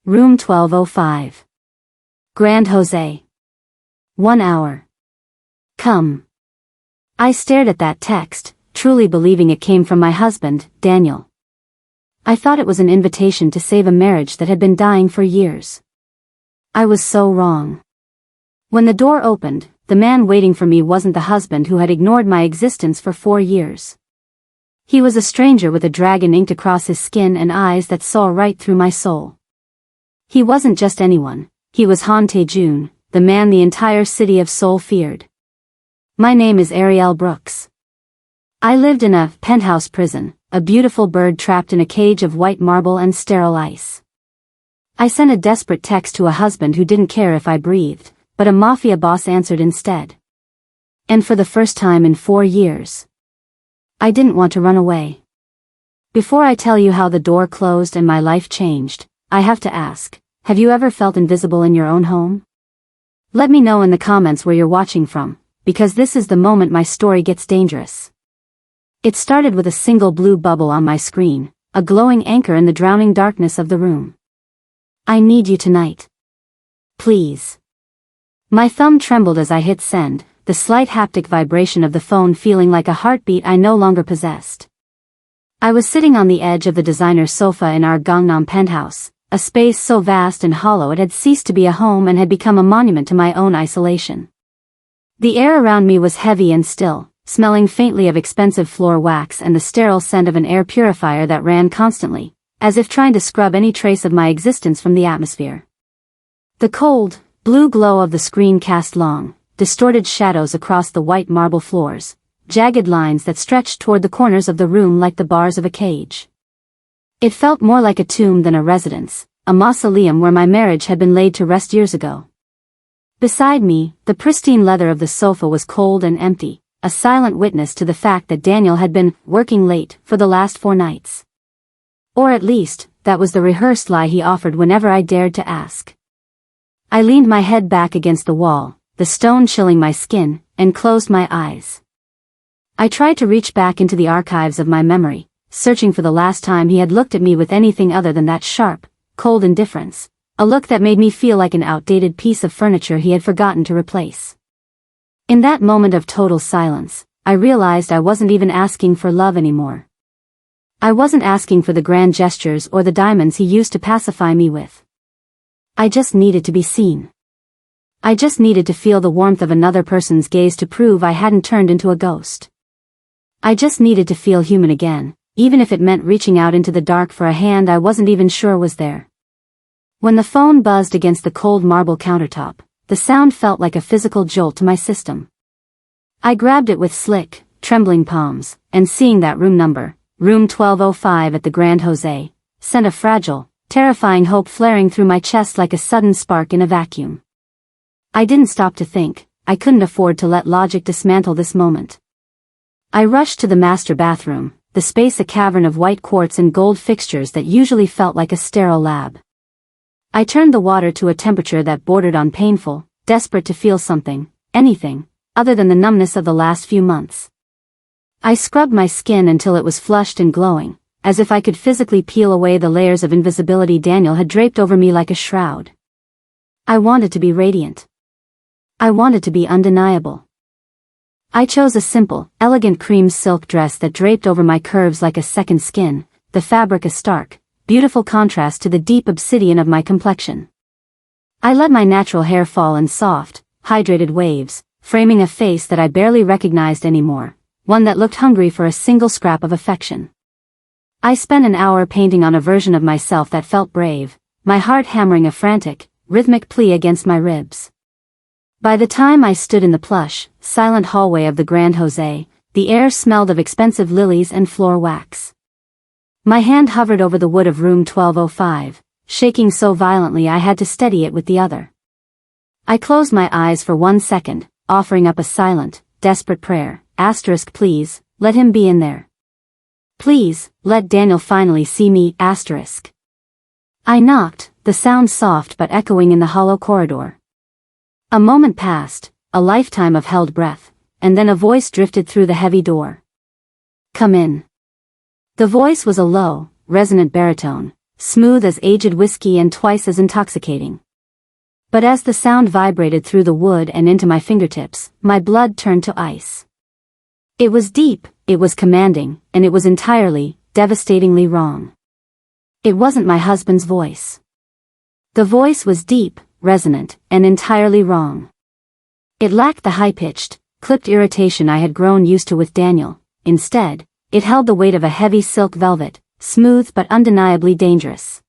Room 1205. Grand Jose. 1 hour. Come. I stared at that text, truly believing it came from my husband, Daniel. I thought it was an invitation to save a marriage that had been dying for years. I was so wrong. When the door opened, the man waiting for me wasn't the husband who had ignored my existence for 4 years. He was a stranger with a dragon inked across his skin and eyes that saw right through my soul. He wasn't just anyone, he was Han Tae-jun, the man the entire city of Seoul feared. My name is Ariel Brooks. I lived in a penthouse prison, a beautiful bird trapped in a cage of white marble and sterile ice. I sent a desperate text to a husband who didn't care if I breathed, but a mafia boss answered instead. And for the first time in 4 years, I didn't want to run away. Before I tell you how the door closed and my life changed, I have to ask, have you ever felt invisible in your own home? Let me know in the comments where you're watching from, because this is the moment my story gets dangerous. It started with a single blue bubble on my screen, a glowing anchor in the drowning darkness of the room. I need you tonight. Please. My thumb trembled as I hit send, the slight haptic vibration of the phone feeling like a heartbeat I no longer possessed. I was sitting on the edge of the designer sofa in our Gangnam penthouse, a space so vast and hollow it had ceased to be a home and had become a monument to my own isolation. The air around me was heavy and still, smelling faintly of expensive floor wax and the sterile scent of an air purifier that ran constantly, as if trying to scrub any trace of my existence from the atmosphere. The cold, blue glow of the screen cast long, distorted shadows across the white marble floors, jagged lines that stretched toward the corners of the room like the bars of a cage. It felt more like a tomb than a residence, a mausoleum where my marriage had been laid to rest years ago. Beside me, the pristine leather of the sofa was cold and empty, a silent witness to the fact that Daniel had been working late for the last 4 nights. Or at least, that was the rehearsed lie he offered whenever I dared to ask. I leaned my head back against the wall, the stone chilling my skin, and closed my eyes. I tried to reach back into the archives of my memory, searching for the last time he had looked at me with anything other than that sharp, cold indifference, a look that made me feel like an outdated piece of furniture he had forgotten to replace. In that moment of total silence, I realized I wasn't even asking for love anymore. I wasn't asking for the grand gestures or the diamonds he used to pacify me with. I just needed to be seen. I just needed to feel the warmth of another person's gaze to prove I hadn't turned into a ghost. I just needed to feel human again, even if it meant reaching out into the dark for a hand I wasn't even sure was there. When the phone buzzed against the cold marble countertop, the sound felt like a physical jolt to my system. I grabbed it with slick, trembling palms, and seeing that room number, room 1205 at the Grand Jose, sent a fragile, terrifying hope flaring through my chest like a sudden spark in a vacuum. I didn't stop to think, I couldn't afford to let logic dismantle this moment. I rushed to the master bathroom, the space a cavern of white quartz and gold fixtures that usually felt like a sterile lab. I turned the water to a temperature that bordered on painful, desperate to feel something, anything, other than the numbness of the last few months. I scrubbed my skin until it was flushed and glowing, as if I could physically peel away the layers of invisibility Daniel had draped over me like a shroud. I wanted to be radiant. I wanted to be undeniable. I chose a simple, elegant cream silk dress that draped over my curves like a second skin, the fabric a stark, beautiful contrast to the deep obsidian of my complexion. I let my natural hair fall in soft, hydrated waves, framing a face that I barely recognized anymore, one that looked hungry for a single scrap of affection. I spent an hour painting on a version of myself that felt brave, my heart hammering a frantic, rhythmic plea against my ribs. By the time I stood in the plush, silent hallway of the Grand Jose, the air smelled of expensive lilies and floor wax. My hand hovered over the wood of room 1205, shaking so violently I had to steady it with the other. I closed my eyes for 1 second, offering up a silent, desperate prayer, *, please, let him be in there. Please, let Daniel finally see me, *. I knocked, the sound soft but echoing in the hollow corridor. A moment passed, a lifetime of held breath, and then a voice drifted through the heavy door. Come in. The voice was a low, resonant baritone, smooth as aged whiskey and twice as intoxicating. But as the sound vibrated through the wood and into my fingertips, my blood turned to ice. It was deep, it was commanding, and it was entirely, devastatingly wrong. It wasn't my husband's voice. The voice was deep, resonant, and entirely wrong. It lacked the high-pitched, clipped irritation I had grown used to with Daniel. Instead, it held the weight of a heavy silk velvet, smooth but undeniably dangerous.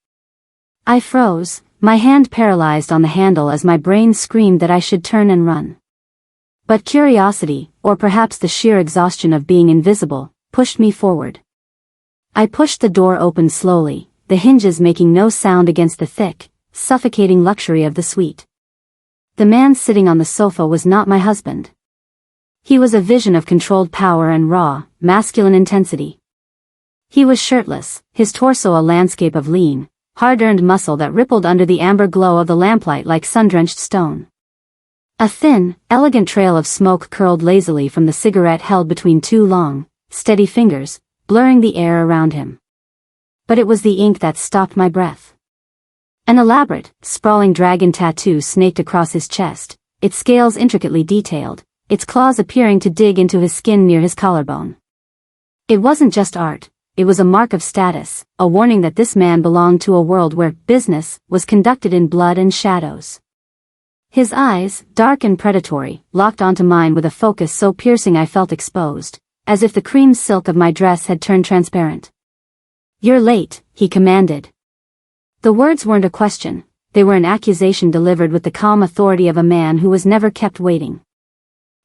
I froze, my hand paralyzed on the handle as my brain screamed that I should turn and run. But curiosity, or perhaps the sheer exhaustion of being invisible, pushed me forward. I pushed the door open slowly, the hinges making no sound against the thick, suffocating luxury of the suite. The man sitting on the sofa was not my husband. He was a vision of controlled power and raw, masculine intensity. He was shirtless, his torso a landscape of lean, hard-earned muscle that rippled under the amber glow of the lamplight like sun-drenched stone. A thin, elegant trail of smoke curled lazily from the cigarette held between two long, steady fingers, blurring the air around him. But it was the ink that stopped my breath. An elaborate, sprawling dragon tattoo snaked across his chest, its scales intricately detailed, its claws appearing to dig into his skin near his collarbone. It wasn't just art, it was a mark of status, a warning that this man belonged to a world where business was conducted in blood and shadows. His eyes, dark and predatory, locked onto mine with a focus so piercing I felt exposed, as if the cream silk of my dress had turned transparent. "You're late," he commanded. The words weren't a question, they were an accusation delivered with the calm authority of a man who was never kept waiting.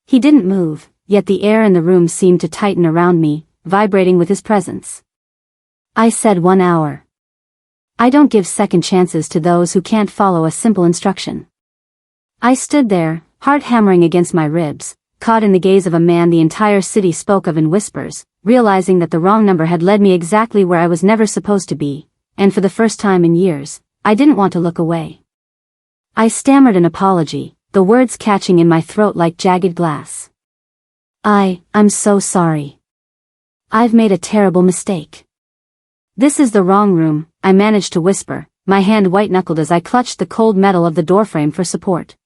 He didn't move, yet the air in the room seemed to tighten around me, vibrating with his presence. I said 1 hour. I don't give second chances to those who can't follow a simple instruction. I stood there, heart hammering against my ribs, caught in the gaze of a man the entire city spoke of in whispers, realizing that the wrong number had led me exactly where I was never supposed to be, and for the first time in years, I didn't want to look away. I stammered an apology, the words catching in my throat like jagged glass. I'm so sorry. I've made a terrible mistake. This is the wrong room, I managed to whisper, my hand white-knuckled as I clutched the cold metal of the doorframe for support.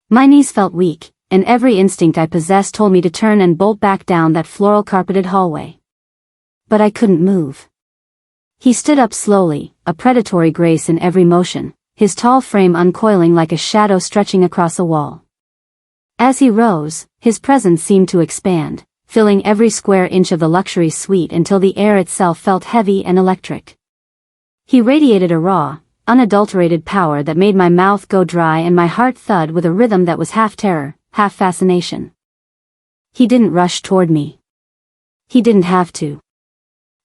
My knees felt weak, and every instinct I possessed told me to turn and bolt back down that floral-carpeted hallway. But I couldn't move. He stood up slowly, a predatory grace in every motion, his tall frame uncoiling like a shadow stretching across a wall. As he rose, his presence seemed to expand, filling every square inch of the luxury suite until the air itself felt heavy and electric. He radiated a raw, unadulterated power that made my mouth go dry and my heart thud with a rhythm that was half terror, half fascination. He didn't rush toward me. He didn't have to.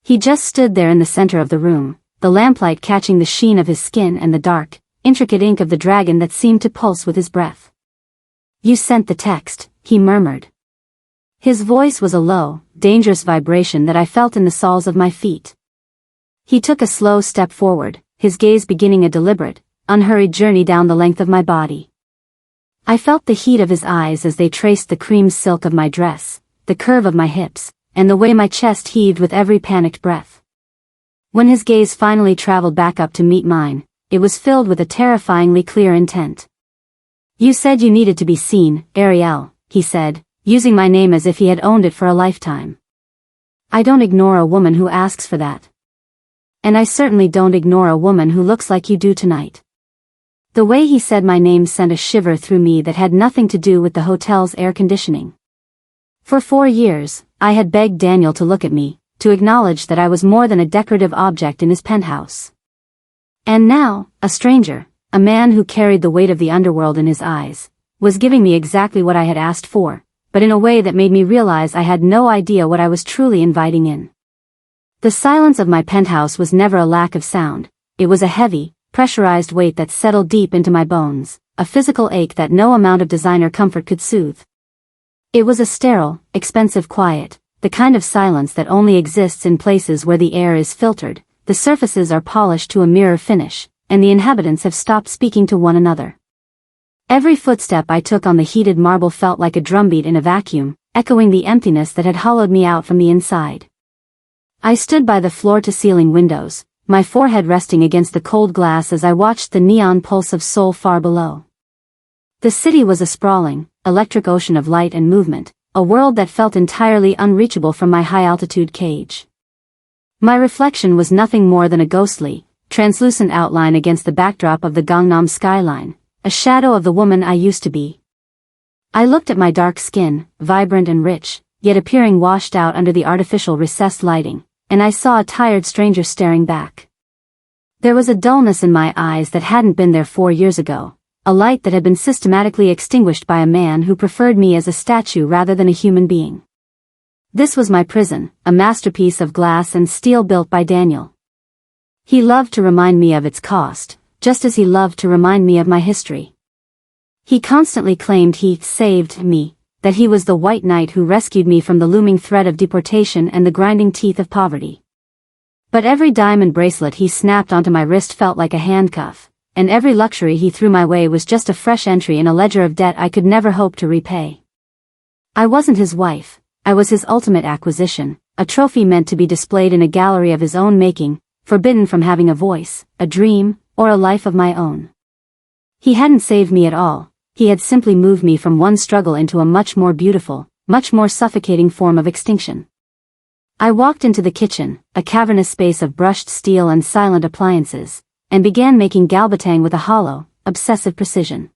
He just stood there in the center of the room, the lamplight catching the sheen of his skin and the dark, intricate ink of the dragon that seemed to pulse with his breath. "You sent the text," he murmured. His voice was a low, dangerous vibration that I felt in the soles of my feet. He took a slow step forward, his gaze beginning a deliberate, unhurried journey down the length of my body. I felt the heat of his eyes as they traced the cream silk of my dress, the curve of my hips, and the way my chest heaved with every panicked breath. When his gaze finally traveled back up to meet mine, it was filled with a terrifyingly clear intent. "You said you needed to be seen, Ariel," he said, using my name as if he had owned it for a lifetime. "I don't ignore a woman who asks for that. And I certainly don't ignore a woman who looks like you do tonight." The way he said my name sent a shiver through me that had nothing to do with the hotel's air conditioning. For 4 years, I had begged Daniel to look at me, to acknowledge that I was more than a decorative object in his penthouse. And now, a stranger, a man who carried the weight of the underworld in his eyes, was giving me exactly what I had asked for, but in a way that made me realize I had no idea what I was truly inviting in. The silence of my penthouse was never a lack of sound, it was a heavy, pressurized weight that settled deep into my bones, a physical ache that no amount of designer comfort could soothe. It was a sterile, expensive quiet, the kind of silence that only exists in places where the air is filtered, the surfaces are polished to a mirror finish, and the inhabitants have stopped speaking to one another. Every footstep I took on the heated marble felt like a drumbeat in a vacuum, echoing the emptiness that had hollowed me out from the inside. I stood by the floor-to-ceiling windows, my forehead resting against the cold glass as I watched the neon pulse of Seoul far below. The city was a sprawling, electric ocean of light and movement, a world that felt entirely unreachable from my high-altitude cage. My reflection was nothing more than a ghostly, translucent outline against the backdrop of the Gangnam skyline, a shadow of the woman I used to be. I looked at my dark skin, vibrant and rich, yet appearing washed out under the artificial recessed lighting, and I saw a tired stranger staring back. There was a dullness in my eyes that hadn't been there 4 years ago, a light that had been systematically extinguished by a man who preferred me as a statue rather than a human being. This was my prison, a masterpiece of glass and steel built by Daniel. He loved to remind me of its cost, just as he loved to remind me of my history. He constantly claimed he saved me, that he was the white knight who rescued me from the looming threat of deportation and the grinding teeth of poverty. But every diamond bracelet he snapped onto my wrist felt like a handcuff, and every luxury he threw my way was just a fresh entry in a ledger of debt I could never hope to repay. I wasn't his wife, I was his ultimate acquisition, a trophy meant to be displayed in a gallery of his own making, forbidden from having a voice, a dream, or a life of my own. He hadn't saved me at all, he had simply moved me from one struggle into a much more beautiful, much more suffocating form of extinction. I walked into the kitchen, a cavernous space of brushed steel and silent appliances, and began making galbatang with a hollow, obsessive precision.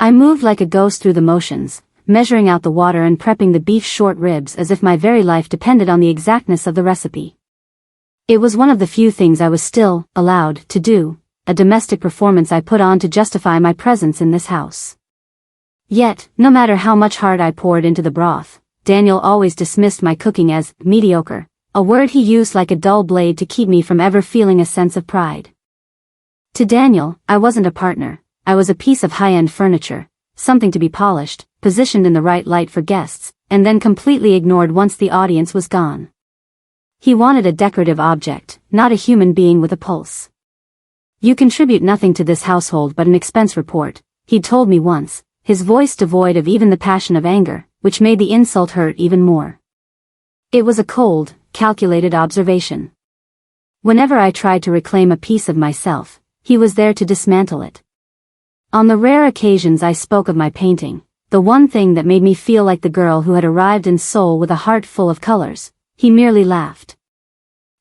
I moved like a ghost through the motions, measuring out the water and prepping the beef short ribs as if my very life depended on the exactness of the recipe. It was one of the few things I was still allowed to do, a domestic performance I put on to justify my presence in this house. Yet, no matter how much heart I poured into the broth, Daniel always dismissed my cooking as mediocre, a word he used like a dull blade to keep me from ever feeling a sense of pride. To Daniel, I wasn't a partner, I was a piece of high-end furniture, something to be polished, positioned in the right light for guests, and then completely ignored once the audience was gone. He wanted a decorative object, not a human being with a pulse. You contribute nothing to this household but an expense report, he'd told me once, his voice devoid of even the passion of anger, which made the insult hurt even more. It was a cold, calculated observation. Whenever I tried to reclaim a piece of myself, he was there to dismantle it. On the rare occasions I spoke of my painting, the one thing that made me feel like the girl who had arrived in Seoul with a heart full of colors, he merely laughed.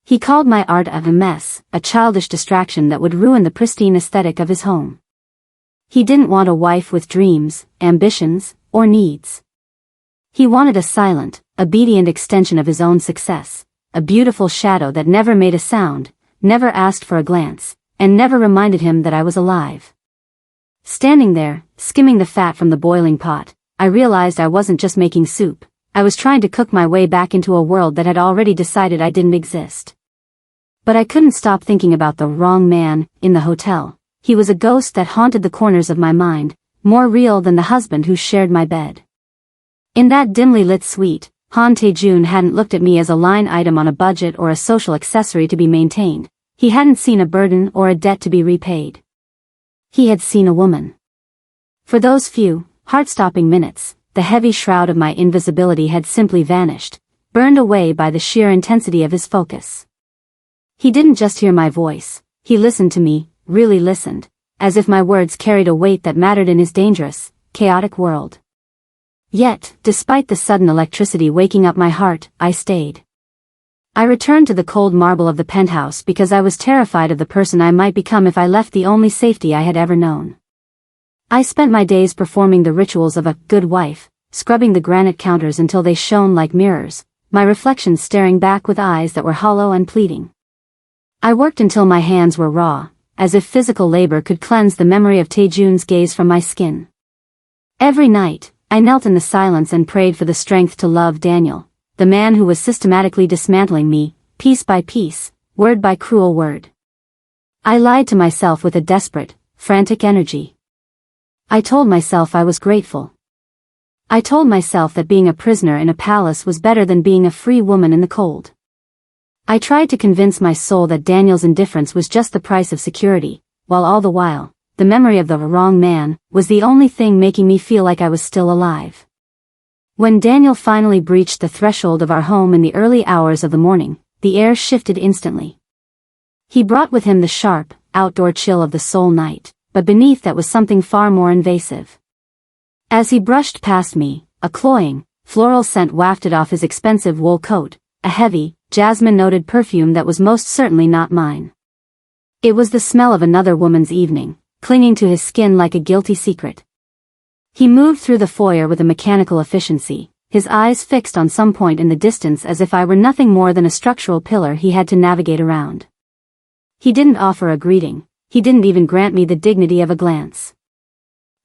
He called my art a mess, a childish distraction that would ruin the pristine aesthetic of his home. He didn't want a wife with dreams, ambitions, or needs. He wanted a silent, obedient extension of his own success, a beautiful shadow that never made a sound, never asked for a glance, and never reminded him that I was alive. Standing there, skimming the fat from the boiling pot, I realized I wasn't just making soup, I was trying to cook my way back into a world that had already decided I didn't exist. But I couldn't stop thinking about the wrong man in the hotel. He was a ghost that haunted the corners of my mind, more real than the husband who shared my bed. In that dimly lit suite, Han Tae-jun hadn't looked at me as a line item on a budget or a social accessory to be maintained. He hadn't seen a burden or a debt to be repaid. He had seen a woman. For those few, heart-stopping minutes, the heavy shroud of my invisibility had simply vanished, burned away by the sheer intensity of his focus. He didn't just hear my voice, he listened to me, really listened, as if my words carried a weight that mattered in his dangerous, chaotic world. Yet, despite the sudden electricity waking up my heart, I stayed. I returned to the cold marble of the penthouse because I was terrified of the person I might become if I left the only safety I had ever known. I spent my days performing the rituals of a good wife, scrubbing the granite counters until they shone like mirrors, my reflections staring back with eyes that were hollow and pleading. I worked until my hands were raw, as if physical labor could cleanse the memory of Tae-jun's gaze from my skin. Every night, I knelt in the silence and prayed for the strength to love Daniel, the man who was systematically dismantling me, piece by piece, word by cruel word. I lied to myself with a desperate, frantic energy. I told myself I was grateful. I told myself that being a prisoner in a palace was better than being a free woman in the cold. I tried to convince my soul that Daniel's indifference was just the price of security, while all the while, the memory of the wrong man was the only thing making me feel like I was still alive. When Daniel finally breached the threshold of our home in the early hours of the morning, the air shifted instantly. He brought with him the sharp, outdoor chill of the Seoul night, but beneath that was something far more invasive. As he brushed past me, a cloying, floral scent wafted off his expensive wool coat, a heavy, jasmine-noted perfume that was most certainly not mine. It was the smell of another woman's evening, clinging to his skin like a guilty secret. He moved through the foyer with a mechanical efficiency, his eyes fixed on some point in the distance as if I were nothing more than a structural pillar he had to navigate around. He didn't offer a greeting, he didn't even grant me the dignity of a glance.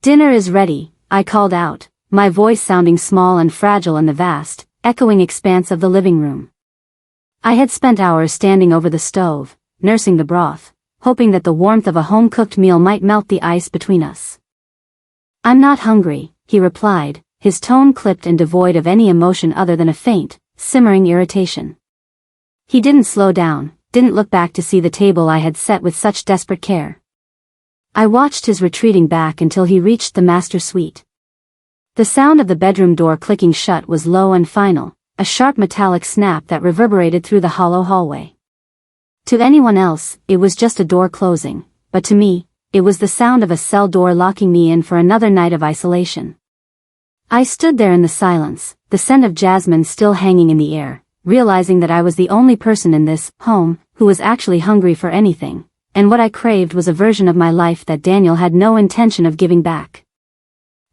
"Dinner is ready," I called out, my voice sounding small and fragile in the vast, echoing expanse of the living room. I had spent hours standing over the stove, nursing the broth, hoping that the warmth of a home-cooked meal might melt the ice between us. "I'm not hungry," he replied, his tone clipped and devoid of any emotion other than a faint, simmering irritation. He didn't slow down, didn't look back to see the table I had set with such desperate care. I watched his retreating back until he reached the master suite. The sound of the bedroom door clicking shut was low and final, a sharp metallic snap that reverberated through the hollow hallway. To anyone else, it was just a door closing, but to me, it was the sound of a cell door locking me in for another night of isolation. I stood there in the silence, the scent of jasmine still hanging in the air, realizing that I was the only person in this home who was actually hungry for anything, and what I craved was a version of my life that Daniel had no intention of giving back.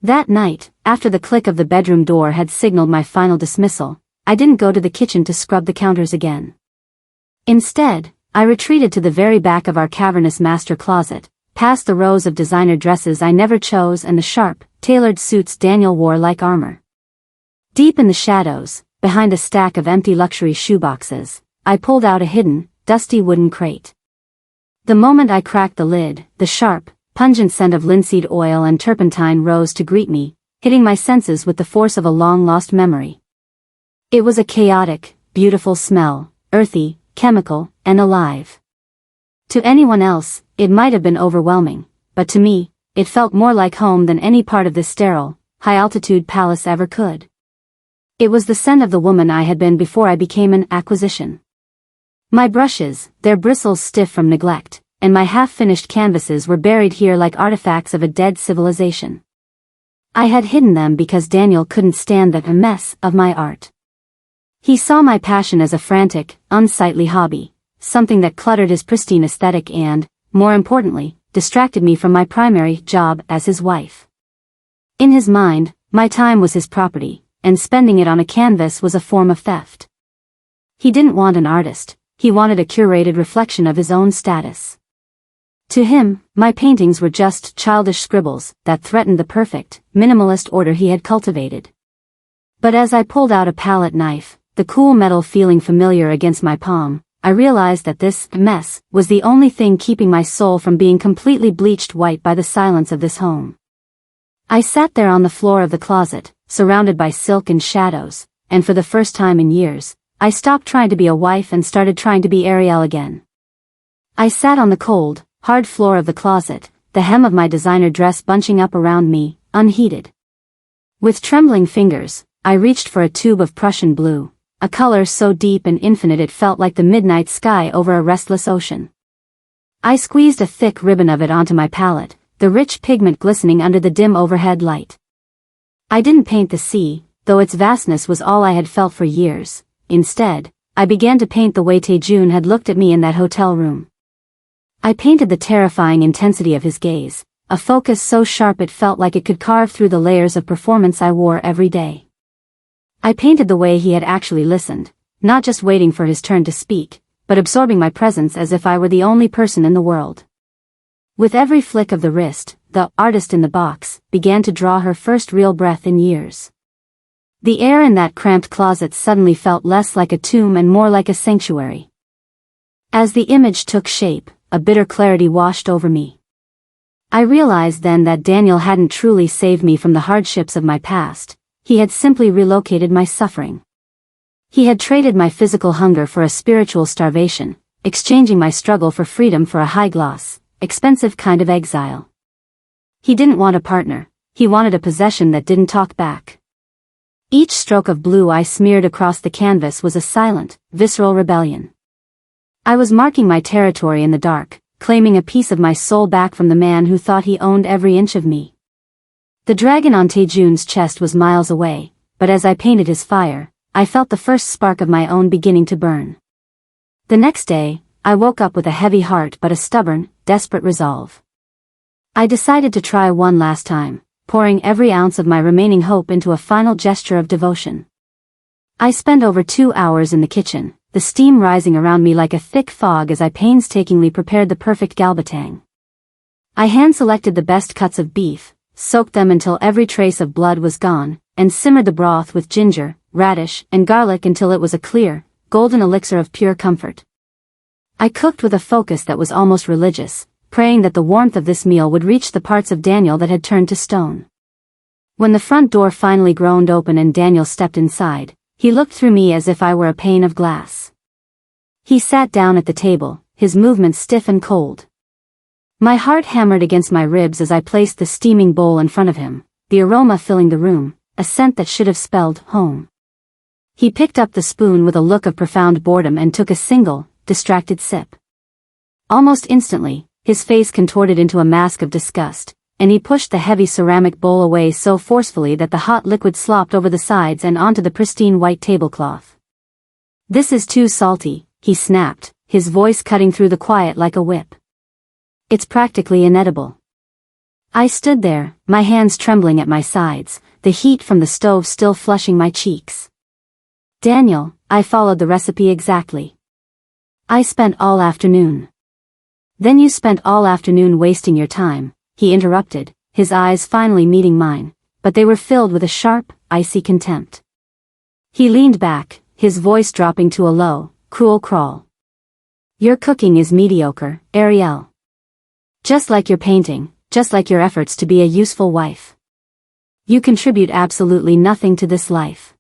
That night, after the click of the bedroom door had signaled my final dismissal, I didn't go to the kitchen to scrub the counters again. Instead, I retreated to the very back of our cavernous master closet, past the rows of designer dresses I never chose and the sharp, tailored suits Daniel wore like armor. Deep in the shadows, behind a stack of empty luxury shoeboxes, I pulled out a hidden, dusty wooden crate. The moment I cracked the lid, the sharp, pungent scent of linseed oil and turpentine rose to greet me, hitting my senses with the force of a long-lost memory. It was a chaotic, beautiful smell, earthy, chemical, and alive. To anyone else, it might have been overwhelming, but to me, it felt more like home than any part of this sterile, high-altitude palace ever could. It was the scent of the woman I had been before I became an acquisition. My brushes, their bristles stiff from neglect, and my half-finished canvases were buried here like artifacts of a dead civilization. I had hidden them because Daniel couldn't stand the mess of my art. He saw my passion as a frantic, unsightly hobby, something that cluttered his pristine aesthetic and, more importantly, distracted me from my primary job as his wife. In his mind, my time was his property, and spending it on a canvas was a form of theft. He didn't want an artist, he wanted a curated reflection of his own status. To him, my paintings were just childish scribbles that threatened the perfect, minimalist order he had cultivated. But as I pulled out a palette knife, the cool metal feeling familiar against my palm, I realized that this mess was the only thing keeping my soul from being completely bleached white by the silence of this home. I sat there on the floor of the closet, surrounded by silk and shadows, and for the first time in years, I stopped trying to be a wife and started trying to be Ariel again. I sat on the cold, hard floor of the closet, the hem of my designer dress bunching up around me, unheeded. With trembling fingers, I reached for a tube of Prussian blue, a color so deep and infinite it felt like the midnight sky over a restless ocean. I squeezed a thick ribbon of it onto my palette, the rich pigment glistening under the dim overhead light. I didn't paint the sea, though its vastness was all I had felt for years. Instead, I began to paint the way Taejun had looked at me in that hotel room. I painted the terrifying intensity of his gaze, a focus so sharp it felt like it could carve through the layers of performance I wore every day. I painted the way he had actually listened, not just waiting for his turn to speak, but absorbing my presence as if I were the only person in the world. With every flick of the wrist, the artist in the box began to draw her first real breath in years. The air in that cramped closet suddenly felt less like a tomb and more like a sanctuary. As the image took shape, a bitter clarity washed over me. I realized then that Daniel hadn't truly saved me from the hardships of my past, he had simply relocated my suffering. He had traded my physical hunger for a spiritual starvation, exchanging my struggle for freedom for a high-gloss, expensive kind of exile. He didn't want a partner, he wanted a possession that didn't talk back. Each stroke of blue I smeared across the canvas was a silent, visceral rebellion. I was marking my territory in the dark, claiming a piece of my soul back from the man who thought he owned every inch of me. The dragon on Taejun's chest was miles away, but as I painted his fire, I felt the first spark of my own beginning to burn. The next day, I woke up with a heavy heart but a stubborn, desperate resolve. I decided to try one last time, pouring every ounce of my remaining hope into a final gesture of devotion. I spent over 2 hours in the kitchen, the steam rising around me like a thick fog as I painstakingly prepared the perfect galbatang. I hand-selected the best cuts of beef, soaked them until every trace of blood was gone, and simmered the broth with ginger, radish, and garlic until it was a clear, golden elixir of pure comfort. I cooked with a focus that was almost religious, praying that the warmth of this meal would reach the parts of Daniel that had turned to stone. When the front door finally groaned open and Daniel stepped inside, he looked through me as if I were a pane of glass. He sat down at the table, his movements stiff and cold. My heart hammered against my ribs as I placed the steaming bowl in front of him, the aroma filling the room, a scent that should have spelled home. He picked up the spoon with a look of profound boredom and took a single, distracted sip. Almost instantly, his face contorted into a mask of disgust, and he pushed the heavy ceramic bowl away so forcefully that the hot liquid slopped over the sides and onto the pristine white tablecloth. "This is too salty," he snapped, his voice cutting through the quiet like a whip. "It's practically inedible." I stood there, my hands trembling at my sides, the heat from the stove still flushing my cheeks. "Daniel, I followed the recipe exactly. I spent all afternoon." "Then you spent all afternoon wasting your time," he interrupted, his eyes finally meeting mine, but they were filled with a sharp, icy contempt. He leaned back, his voice dropping to a low, cruel crawl. "Your cooking is mediocre, Ariel. Just like your painting, just like your efforts to be a useful wife. You contribute absolutely nothing to this life.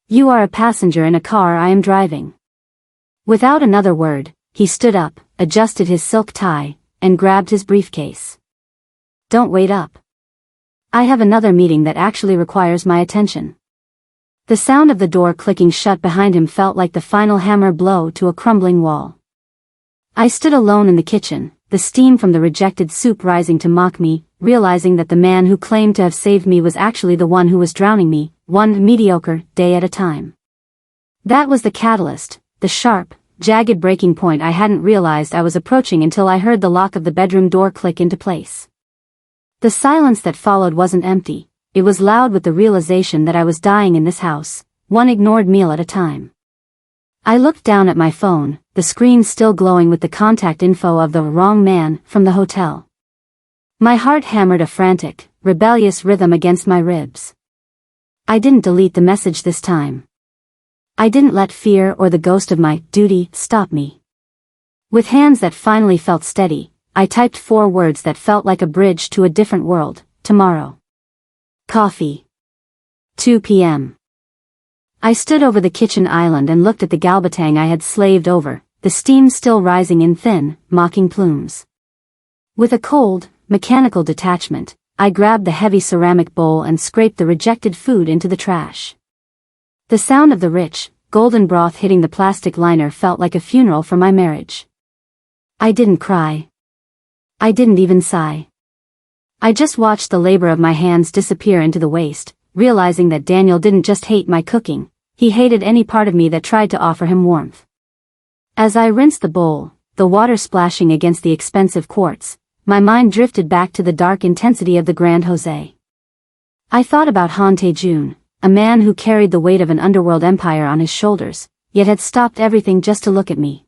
You are a passenger in a car I am driving." Without another word, he stood up, adjusted his silk tie, and grabbed his briefcase. "Don't wait up. I have another meeting that actually requires my attention." The sound of the door clicking shut behind him felt like the final hammer blow to a crumbling wall. I stood alone in the kitchen, the steam from the rejected soup rising to mock me, realizing that the man who claimed to have saved me was actually the one who was drowning me, one mediocre day at a time. That was the catalyst, the sharp, jagged breaking point I hadn't realized I was approaching until I heard the lock of the bedroom door click into place. The silence that followed wasn't empty, it was loud with the realization that I was dying in this house, one ignored meal at a time. I looked down at my phone, the screen still glowing with the contact info of the wrong man from the hotel. My heart hammered a frantic, rebellious rhythm against my ribs. I didn't delete the message this time. I didn't let fear or the ghost of my duty stop me. With hands that finally felt steady, I typed 4 words that felt like a bridge to a different world: tomorrow. Coffee. 2 p.m. I stood over the kitchen island and looked at the galbatang I had slaved over, the steam still rising in thin, mocking plumes. With a cold, mechanical detachment, I grabbed the heavy ceramic bowl and scraped the rejected food into the trash. The sound of the rich, golden broth hitting the plastic liner felt like a funeral for my marriage. I didn't cry. I didn't even sigh. I just watched the labor of my hands disappear into the waste, realizing that Daniel didn't just hate my cooking, he hated any part of me that tried to offer him warmth. As I rinsed the bowl, the water splashing against the expensive quartz, my mind drifted back to the dark intensity of the Grand Jose. I thought about Han Taejun, a man who carried the weight of an underworld empire on his shoulders, yet had stopped everything just to look at me.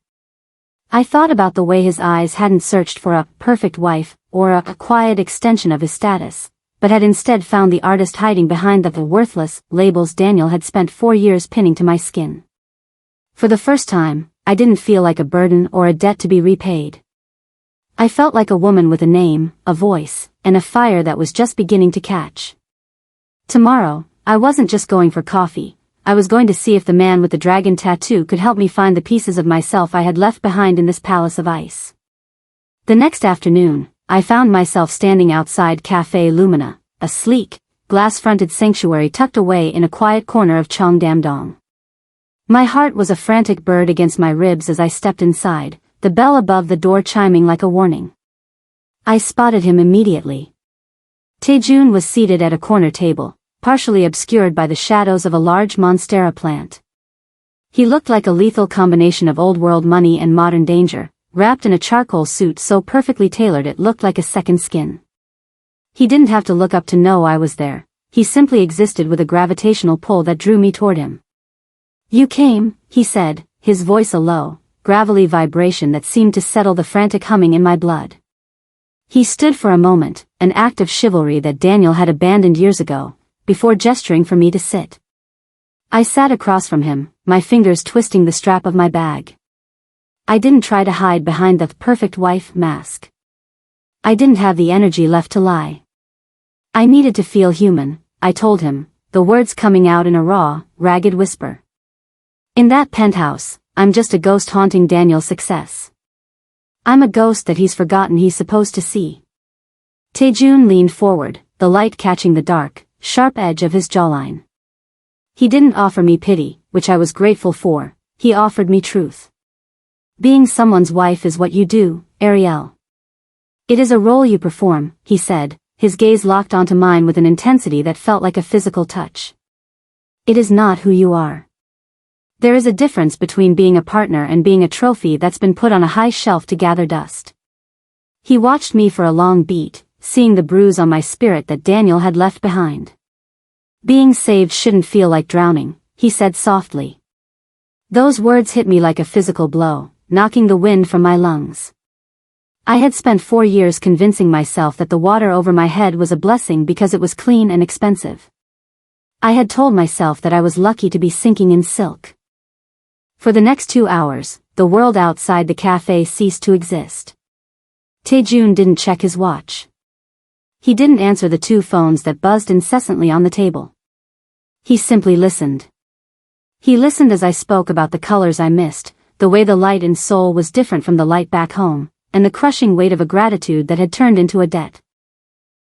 I thought about the way his eyes hadn't searched for a perfect wife, or a quiet extension of his status, but had instead found the artist hiding behind the worthless labels Daniel had spent 4 years pinning to my skin. For the first time, I didn't feel like a burden or a debt to be repaid. I felt like a woman with a name, a voice, and a fire that was just beginning to catch. Tomorrow, I wasn't just going for coffee, I was going to see if the man with the dragon tattoo could help me find the pieces of myself I had left behind in this palace of ice. The next afternoon, I found myself standing outside Café Lumina, a sleek, glass-fronted sanctuary tucked away in a quiet corner of Cheongdam-dong. My heart was a frantic bird against my ribs as I stepped inside, the bell above the door chiming like a warning. I spotted him immediately. Taejun was seated at a corner table, partially obscured by the shadows of a large monstera plant. He looked like a lethal combination of old-world money and modern danger, wrapped in a charcoal suit so perfectly tailored it looked like a second skin. He didn't have to look up to know I was there, he simply existed with a gravitational pull that drew me toward him. "You came," he said, his voice a low, gravelly vibration that seemed to settle the frantic humming in my blood. He stood for a moment, an act of chivalry that Daniel had abandoned years ago, before gesturing for me to sit. I sat across from him, my fingers twisting the strap of my bag. I didn't try to hide behind the perfect wife mask. I didn't have the energy left to lie. I needed to feel human, I told him, the words coming out in a raw, ragged whisper. In that penthouse, I'm just a ghost haunting Daniel's success. I'm a ghost that he's forgotten he's supposed to see. Taejun leaned forward, the light catching the dark, sharp edge of his jawline. He didn't offer me pity, which I was grateful for, he offered me truth. Being someone's wife is what you do, Ariel. It is a role you perform, he said, his gaze locked onto mine with an intensity that felt like a physical touch. It is not who you are. There is a difference between being a partner and being a trophy that's been put on a high shelf to gather dust. He watched me for a long beat, seeing the bruise on my spirit that Daniel had left behind. Being saved shouldn't feel like drowning, he said softly. Those words hit me like a physical blow, knocking the wind from my lungs. I had spent 4 years convincing myself that the water over my head was a blessing because it was clean and expensive. I had told myself that I was lucky to be sinking in silk. For the next 2 hours, the world outside the cafe ceased to exist. Taejun didn't check his watch. He didn't answer the 2 phones that buzzed incessantly on the table. He simply listened. He listened as I spoke about the colors I missed, the way the light in Seoul was different from the light back home, and the crushing weight of a gratitude that had turned into a debt.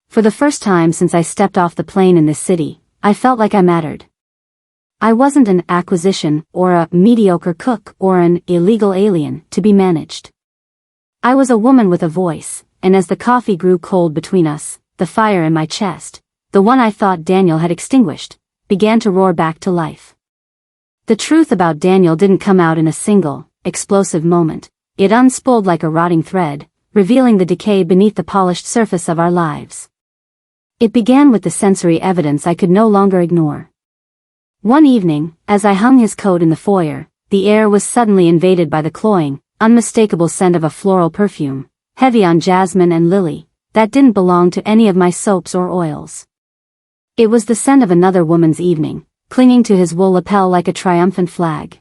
For the first time since I stepped off the plane in this city, I felt like I mattered. I wasn't an acquisition, or a mediocre cook, or an illegal alien, to be managed. I was a woman with a voice, and as the coffee grew cold between us, the fire in my chest, the one I thought Daniel had extinguished, began to roar back to life. The truth about Daniel didn't come out in a single, explosive moment, it unspooled like a rotting thread, revealing the decay beneath the polished surface of our lives. It began with the sensory evidence I could no longer ignore. One evening, as I hung his coat in the foyer, the air was suddenly invaded by the cloying, unmistakable scent of a floral perfume, heavy on jasmine and lily, that didn't belong to any of my soaps or oils. It was the scent of another woman's evening, clinging to his wool lapel like a triumphant flag.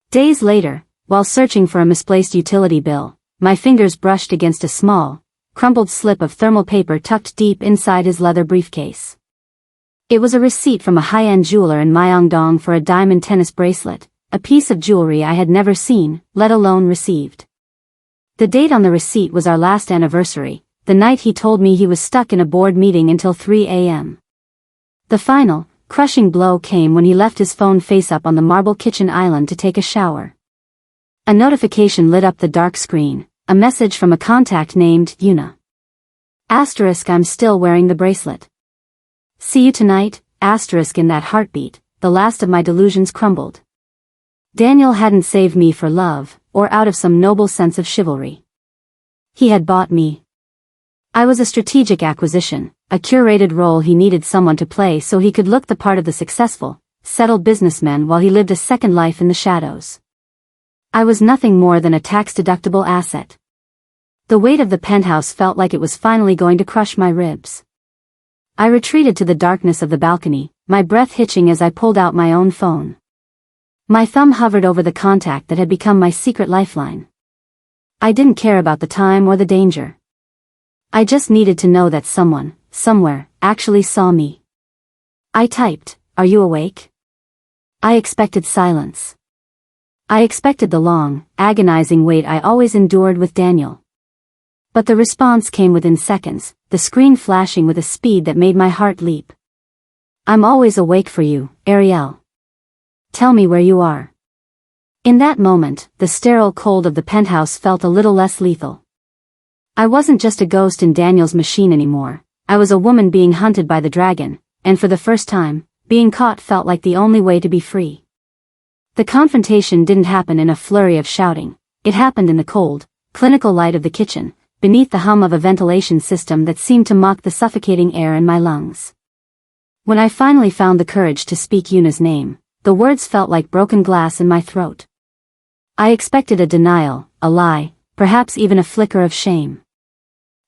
Days later, while searching for a misplaced utility bill, my fingers brushed against a small, crumpled slip of thermal paper tucked deep inside his leather briefcase. It was a receipt from a high-end jeweler in Myeongdong for a diamond tennis bracelet, a piece of jewelry I had never seen, let alone received. The date on the receipt was our last anniversary, the night he told me he was stuck in a board meeting until 3 a.m. The final, crushing blow came when he left his phone face up on the marble kitchen island to take a shower. A notification lit up the dark screen, a message from a contact named Yuna. Asterisk, I'm still wearing the bracelet. See you tonight, asterisk. In that heartbeat, the last of my delusions crumbled. Daniel hadn't saved me for love, or out of some noble sense of chivalry. He had bought me. I was a strategic acquisition, a curated role he needed someone to play so he could look the part of the successful, settled businessman while he lived a second life in the shadows. I was nothing more than a tax-deductible asset. The weight of the penthouse felt like it was finally going to crush my ribs. I retreated to the darkness of the balcony, my breath hitching as I pulled out my own phone. My thumb hovered over the contact that had become my secret lifeline. I didn't care about the time or the danger. I just needed to know that someone, somewhere, actually saw me. I typed, "Are you awake?" I expected silence. I expected the long, agonizing wait I always endured with Daniel. But the response came within seconds, the screen flashing with a speed that made my heart leap. "I'm always awake for you, Ariel. Tell me where you are." In that moment, the sterile cold of the penthouse felt a little less lethal. I wasn't just a ghost in Daniel's machine anymore. I was a woman being hunted by the dragon, and for the first time, being caught felt like the only way to be free. The confrontation didn't happen in a flurry of shouting. It happened in the cold, clinical light of the kitchen, beneath the hum of a ventilation system that seemed to mock the suffocating air in my lungs. When I finally found the courage to speak Yuna's name, the words felt like broken glass in my throat. I expected a denial, a lie, perhaps even a flicker of shame.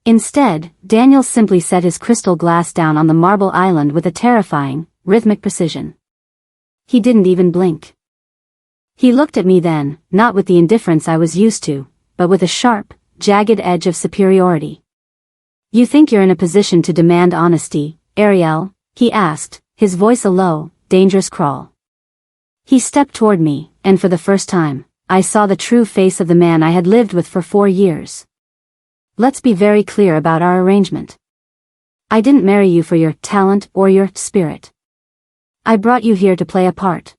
Instead, Daniel simply set his crystal glass down on the marble island with a terrifying, rhythmic precision. He didn't even blink. He looked at me then, not with the indifference I was used to, but with a sharp, jagged edge of superiority. "You think you're in a position to demand honesty, Ariel?" he asked, his voice a low, dangerous crawl. He stepped toward me, and for the first time, I saw the true face of the man I had lived with for 4 years. "Let's be very clear about our arrangement. I didn't marry you for your talent or your spirit. I brought you here to play a part.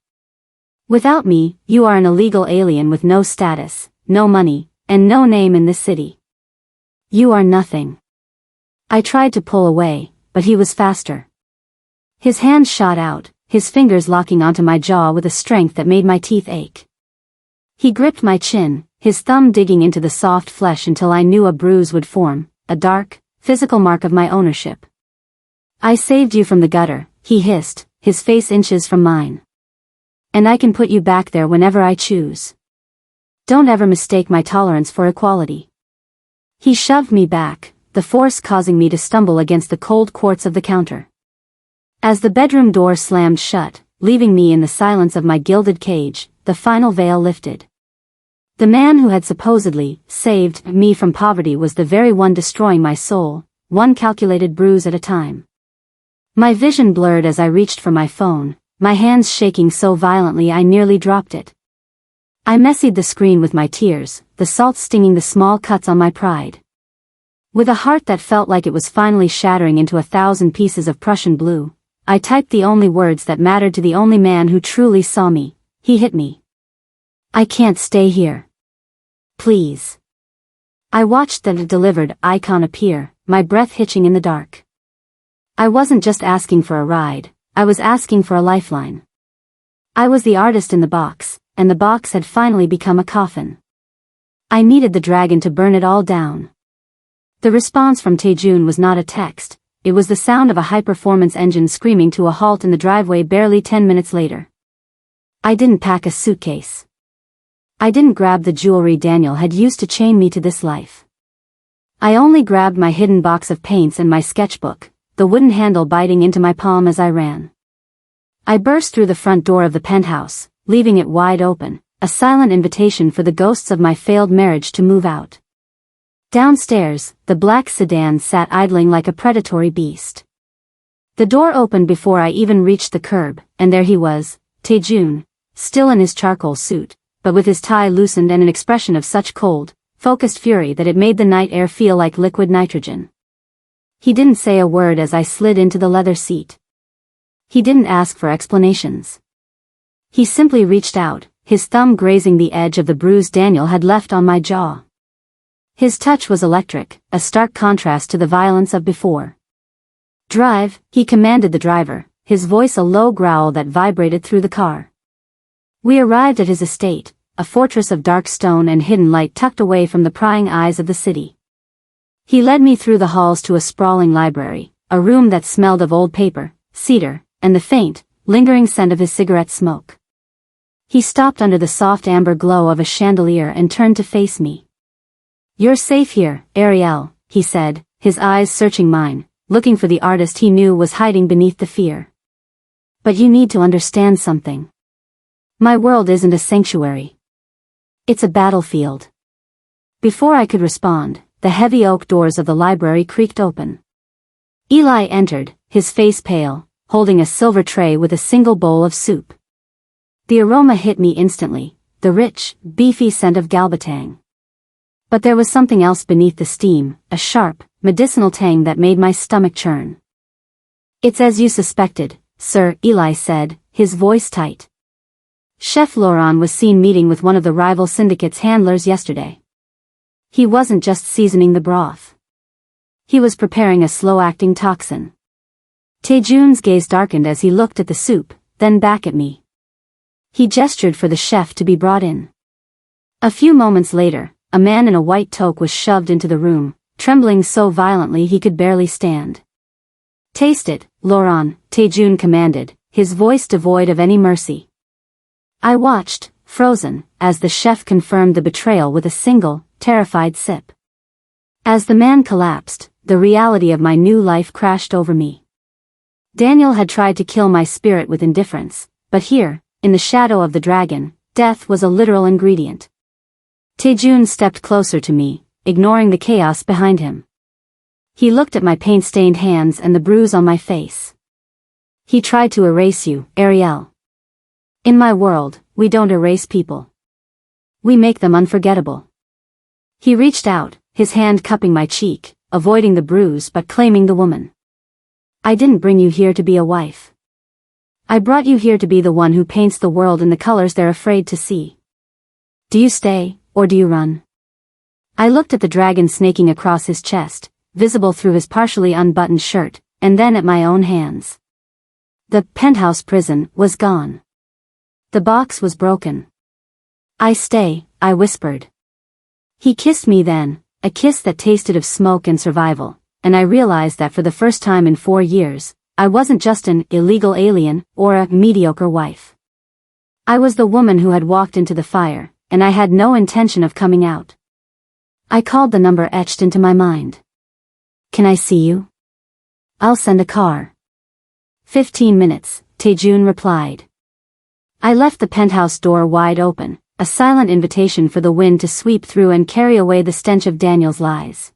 Without me, you are an illegal alien with no status, no money, and no name in this city. You are nothing." I tried to pull away, but he was faster. His hand shot out, his fingers locking onto my jaw with a strength that made my teeth ache. He gripped my chin, his thumb digging into the soft flesh until I knew a bruise would form, a dark, physical mark of my ownership. "I saved you from the gutter," he hissed, his face inches from mine. "And I can put you back there whenever I choose. Don't ever mistake my tolerance for equality." He shoved me back, the force causing me to stumble against the cold quartz of the counter. As the bedroom door slammed shut, leaving me in the silence of my gilded cage, the final veil lifted. The man who had supposedly saved me from poverty was the very one destroying my soul, one calculated bruise at a time. My vision blurred as I reached for my phone, my hands shaking so violently I nearly dropped it. I messied the screen with my tears, the salt stinging the small cuts on my pride. With a heart that felt like it was finally shattering into 1,000 pieces of Prussian blue, I typed the only words that mattered to the only man who truly saw me. He hit me. "I can't stay here. Please." I watched the delivered icon appear, my breath hitching in the dark. I wasn't just asking for a ride, I was asking for a lifeline. I was the artist in the box, and the box had finally become a coffin. I needed the dragon to burn it all down. The response from Taejun was not a text, it was the sound of a high-performance engine screaming to a halt in the driveway barely 10 minutes later. I didn't pack a suitcase. I didn't grab the jewelry Daniel had used to chain me to this life. I only grabbed my hidden box of paints and my sketchbook, the wooden handle biting into my palm as I ran. I burst through the front door of the penthouse, leaving it wide open, a silent invitation for the ghosts of my failed marriage to move out. Downstairs, the black sedan sat idling like a predatory beast. The door opened before I even reached the curb, and there he was, Taejun, still in his charcoal suit, but with his tie loosened and an expression of such cold, focused fury that it made the night air feel like liquid nitrogen. He didn't say a word as I slid into the leather seat. He didn't ask for explanations. He simply reached out, his thumb grazing the edge of the bruise Daniel had left on my jaw. His touch was electric, a stark contrast to the violence of before. "Drive," he commanded the driver, his voice a low growl that vibrated through the car. We arrived at his estate, a fortress of dark stone and hidden light tucked away from the prying eyes of the city. He led me through the halls to a sprawling library, a room that smelled of old paper, cedar, and the faint, lingering scent of his cigarette smoke. He stopped under the soft amber glow of a chandelier and turned to face me. "You're safe here, Ariel," he said, his eyes searching mine, looking for the artist he knew was hiding beneath the fear. "But you need to understand something. My world isn't a sanctuary. It's a battlefield." Before I could respond, the heavy oak doors of the library creaked open. Eli entered, his face pale, holding a silver tray with a single bowl of soup. The aroma hit me instantly, the rich, beefy scent of galbatang. But there was something else beneath the steam, a sharp, medicinal tang that made my stomach churn. "It's as you suspected, sir," Eli said, his voice tight. Chef Laurent was seen meeting with one of the rival syndicate's handlers yesterday. He wasn't just seasoning the broth. He was preparing a slow-acting toxin. Taejun's gaze darkened as he looked at the soup, then back at me. He gestured for the chef to be brought in. A few moments later, a man in a white toque was shoved into the room, trembling so violently he could barely stand. "Taste it, Laurent," Taejun commanded, his voice devoid of any mercy. I watched, frozen, as the chef confirmed the betrayal with a single, terrified sip. As the man collapsed, the reality of my new life crashed over me. Daniel had tried to kill my spirit with indifference, but here, in the shadow of the dragon, death was a literal ingredient. Taejun stepped closer to me, ignoring the chaos behind him. He looked at my paint-stained hands and the bruise on my face. "He tried to erase you, Ariel. In my world, we don't erase people. We make them unforgettable." He reached out, his hand cupping my cheek, avoiding the bruise but claiming the woman. "I didn't bring you here to be a wife. I brought you here to be the one who paints the world in the colors they're afraid to see. Do you stay, or do you run?" I looked at the dragon snaking across his chest, visible through his partially unbuttoned shirt, and then at my own hands. The penthouse prison was gone. The box was broken. "I stay," I whispered. He kissed me then, a kiss that tasted of smoke and survival, and I realized that for the first time in 4 years, I wasn't just an illegal alien or a mediocre wife. I was the woman who had walked into the fire, and I had no intention of coming out. I called the number etched into my mind. "Can I see you?" "I'll send a car." 15 minutes, Taejun replied. I left the penthouse door wide open, a silent invitation for the wind to sweep through and carry away the stench of Daniel's lies.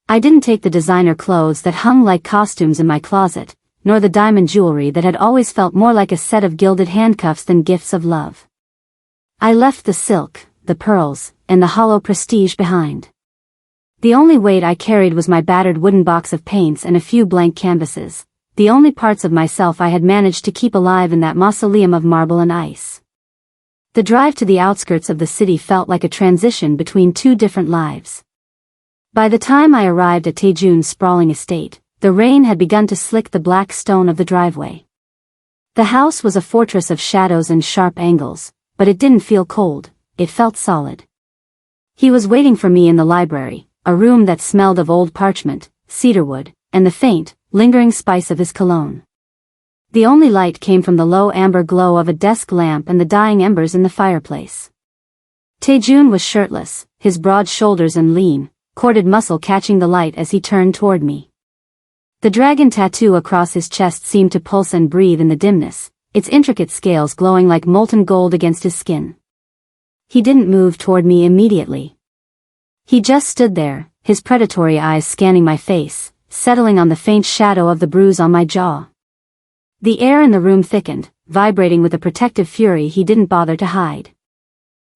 I didn't take the designer clothes that hung like costumes in my closet, nor the diamond jewelry that had always felt more like a set of gilded handcuffs than gifts of love. I left the silk, the pearls, and the hollow prestige behind. The only weight I carried was my battered wooden box of paints and a few blank canvases, the only parts of myself I had managed to keep alive in that mausoleum of marble and ice. The drive to the outskirts of the city felt like a transition between two different lives. By the time I arrived at Taejun's sprawling estate, the rain had begun to slick the black stone of the driveway. The house was a fortress of shadows and sharp angles, but it didn't feel cold, it felt solid. He was waiting for me in the library, a room that smelled of old parchment, cedarwood, and the faint, lingering spice of his cologne. The only light came from the low amber glow of a desk lamp and the dying embers in the fireplace. Taejun was shirtless, his broad shoulders and lean, corded muscle catching the light as he turned toward me. The dragon tattoo across his chest seemed to pulse and breathe in the dimness, its intricate scales glowing like molten gold against his skin. He didn't move toward me immediately. He just stood there, his predatory eyes scanning my face, settling on the faint shadow of the bruise on my jaw. The air in the room thickened, vibrating with a protective fury he didn't bother to hide.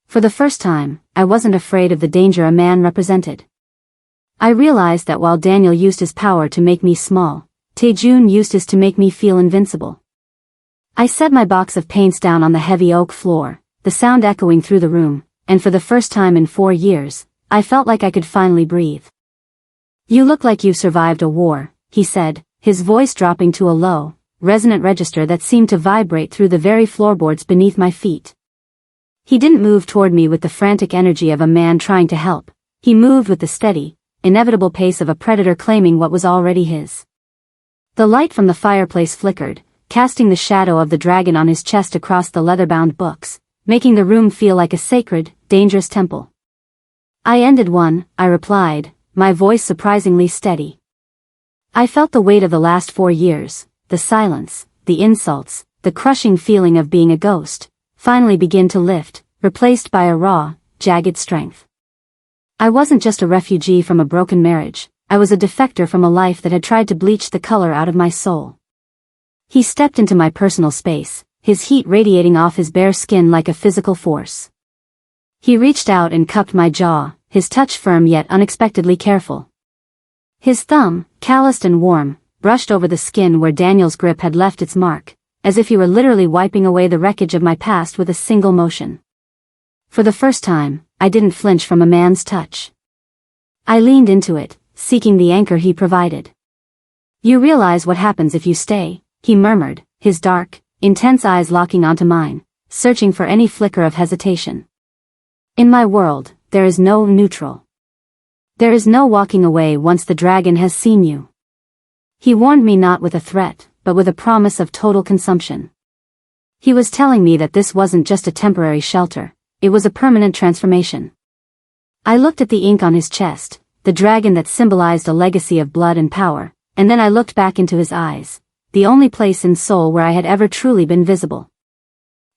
For the first time, I wasn't afraid of the danger a man represented. I realized that while Daniel used his power to make me small, Taejun used his to make me feel invincible. I set my box of paints down on the heavy oak floor, the sound echoing through the room, and for the first time in 4 years, I felt like I could finally breathe. "You look like you've survived a war," he said, his voice dropping to a low, resonant register that seemed to vibrate through the very floorboards beneath my feet. He didn't move toward me with the frantic energy of a man trying to help, he moved with the steady, inevitable pace of a predator claiming what was already his. The light from the fireplace flickered, casting the shadow of the dragon on his chest across the leather-bound books, making the room feel like a sacred, dangerous temple. "I ended one," I replied, my voice surprisingly steady. I felt the weight of the last 4 years, the silence, the insults, the crushing feeling of being a ghost, finally begin to lift, replaced by a raw, jagged strength. I wasn't just a refugee from a broken marriage, I was a defector from a life that had tried to bleach the color out of my soul. He stepped into my personal space, his heat radiating off his bare skin like a physical force. He reached out and cupped my jaw, his touch firm yet unexpectedly careful. His thumb, calloused and warm, brushed over the skin where Daniel's grip had left its mark, as if he were literally wiping away the wreckage of my past with a single motion. For the first time, I didn't flinch from a man's touch. I leaned into it, seeking the anchor he provided. "You realize what happens if you stay," he murmured, his dark, intense eyes locking onto mine, searching for any flicker of hesitation. "In my world, there is no neutral. There is no walking away once the dragon has seen you." He warned me not with a threat, but with a promise of total consumption. He was telling me that this wasn't just a temporary shelter, it was a permanent transformation. I looked at the ink on his chest, the dragon that symbolized a legacy of blood and power, and then I looked back into his eyes, the only place in Seoul where I had ever truly been visible.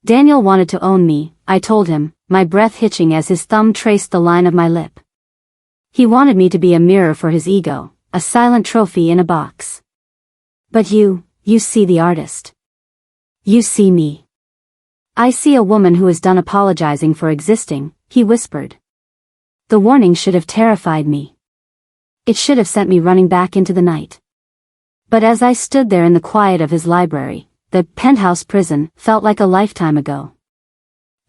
Daniel wanted to own me, I told him, my breath hitching as his thumb traced the line of my lip. He wanted me to be a mirror for his ego, a silent trophy in a box. "But you see the artist. You see me. I see a woman who is done apologizing for existing," he whispered. The warning should have terrified me. It should have sent me running back into the night. But as I stood there in the quiet of his library, the penthouse prison felt like a lifetime ago.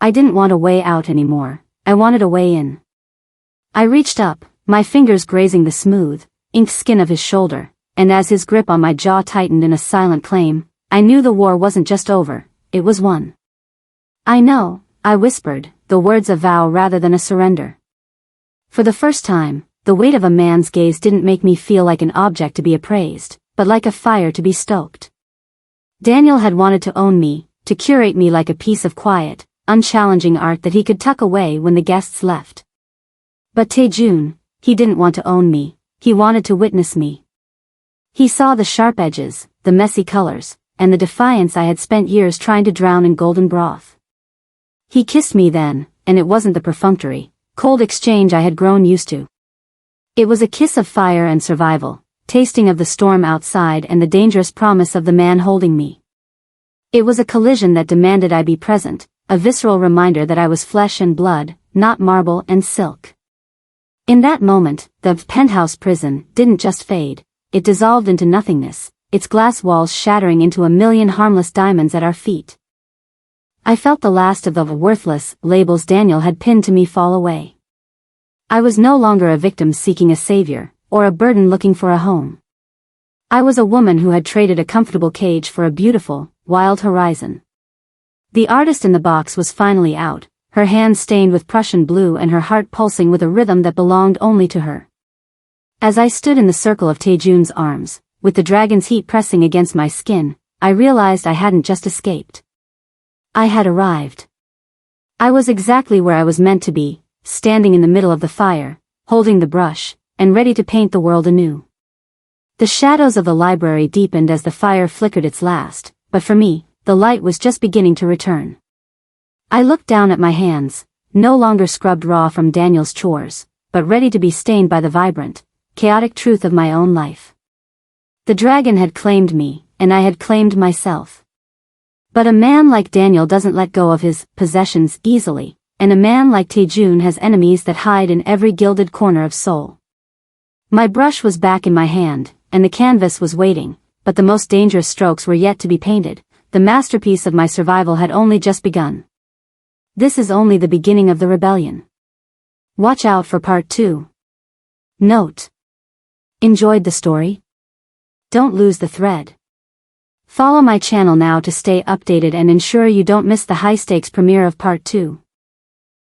I didn't want a way out anymore, I wanted a way in. I reached up, my fingers grazing the smooth, inked skin of his shoulder, and as his grip on my jaw tightened in a silent claim, I knew the war wasn't just over, it was won. "I know," I whispered, the words a vow rather than a surrender. For the first time, the weight of a man's gaze didn't make me feel like an object to be appraised, but like a fire to be stoked. Daniel had wanted to own me, to curate me like a piece of quiet, unchallenging art that he could tuck away when the guests left. But Taejun, he didn't want to own me, he wanted to witness me. He saw the sharp edges, the messy colors, and the defiance I had spent years trying to drown in golden broth. He kissed me then, and it wasn't the perfunctory, cold exchange I had grown used to. It was a kiss of fire and survival, tasting of the storm outside and the dangerous promise of the man holding me. It was a collision that demanded I be present, a visceral reminder that I was flesh and blood, not marble and silk. In that moment, the penthouse prison didn't just fade, it dissolved into nothingness, its glass walls shattering into a million harmless diamonds at our feet. I felt the last of the worthless labels Daniel had pinned to me fall away. I was no longer a victim seeking a savior, or a burden looking for a home. I was a woman who had traded a comfortable cage for a beautiful, wild horizon. The artist in the box was finally out, her hands stained with Prussian blue and her heart pulsing with a rhythm that belonged only to her. As I stood in the circle of Taejun's arms, with the dragon's heat pressing against my skin, I realized I hadn't just escaped. I had arrived. I was exactly where I was meant to be, standing in the middle of the fire, holding the brush, and ready to paint the world anew. The shadows of the library deepened as the fire flickered its last, but for me, the light was just beginning to return. I looked down at my hands, no longer scrubbed raw from Daniel's chores, but ready to be stained by the vibrant, chaotic truth of my own life. The dragon had claimed me, and I had claimed myself. But a man like Daniel doesn't let go of his possessions easily, and a man like Taejun has enemies that hide in every gilded corner of Seoul. My brush was back in my hand, and the canvas was waiting, but the most dangerous strokes were yet to be painted, the masterpiece of my survival had only just begun. This is only the beginning of the rebellion. Watch out for part 2. Note: enjoyed the story? Don't lose the thread. Follow my channel now to stay updated and ensure you don't miss the high-stakes premiere of part 2.